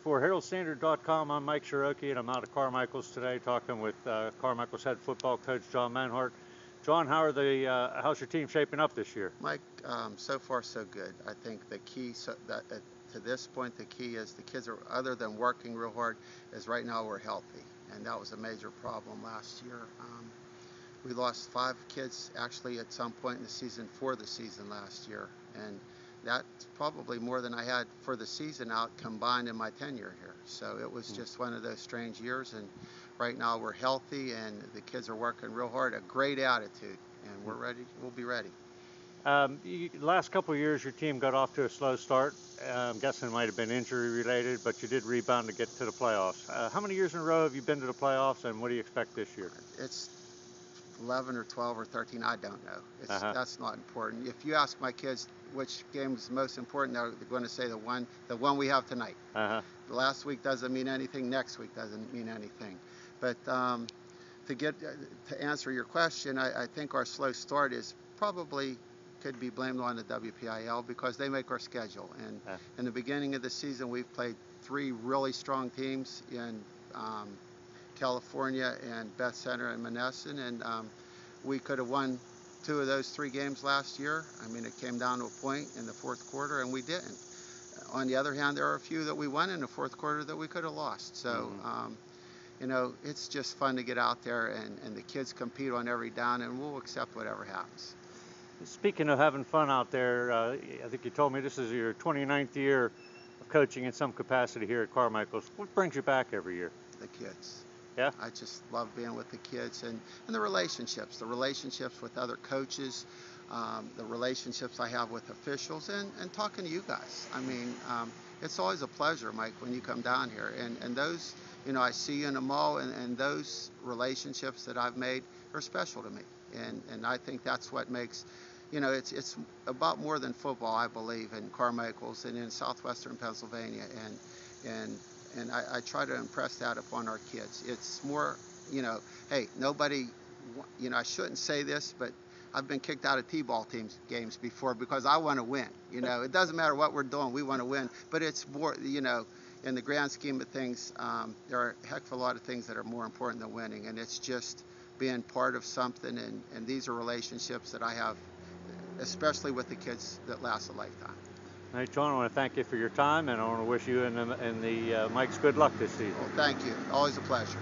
For HeraldStandard.com, I'm Mike Shiroki, and I'm out of Carmichaels today talking with Carmichaels head football coach John Menhart. John, how's your team shaping up this year? Mike, so far so good. I think the key to this point, the key is the kids are, other than working real hard, is right now we're healthy, and that was a major problem last year. We lost 5 kids actually at some point in the season for the season last year, and that's probably more than I had for the season out combined in my tenure here. So it was just one of those strange years, and right now we're healthy and the kids are working real hard, a great attitude, and we're ready. We'll be ready. Last couple of years, your team got off to a slow start. I'm guessing it might have been injury related, but you did rebound to get to the playoffs. How many years in a row have you been to the playoffs, and what do you expect this year? It's 11 or 12 or 13, I don't know. That's not important. If you ask my kids which game is most important, they're going to say the one we have tonight. Last week doesn't mean anything, next week doesn't mean anything. But to answer your question, I think our slow start is probably could be blamed on the WPIL because they make our schedule. And in the beginning of the season, we've played 3 really strong teams in California and Beth Center and Monessen, and we could have won 2 of those 3 games last year. I mean, it came down to a point in the 4th quarter, and we didn't. On the other hand, there are a few that we won in the 4th quarter that we could have lost. So, you know, it's just fun to get out there, and the kids compete on every down, and we'll accept whatever happens. Speaking of having fun out there, I think you told me this is your 29th year of coaching in some capacity here at Carmichaels. What brings you back every year? The kids. Yeah? I just love being with the kids and the relationships with other coaches, the relationships I have with officials, and talking to you guys. I mean, it's always a pleasure, Mike, when you come down here. And those, you know, I see you in the mall, and those relationships that I've made are special to me. And I think that's what makes, you know, it's about more than football, I believe, in Carmichaels and in southwestern Pennsylvania. And I try to impress that upon our kids. It's more, you know, hey, nobody, you know, I shouldn't say this, but I've been kicked out of T-ball games before because I want to win. You know, it doesn't matter what we're doing, we want to win. But it's more, you know, in the grand scheme of things, there are a heck of a lot of things that are more important than winning, and it's just being part of something, and these are relationships that I have, especially with the kids, that last a lifetime. All right, John, I want to thank you for your time, and I want to wish you and the Mikes good luck this season. Well, thank you. Always a pleasure.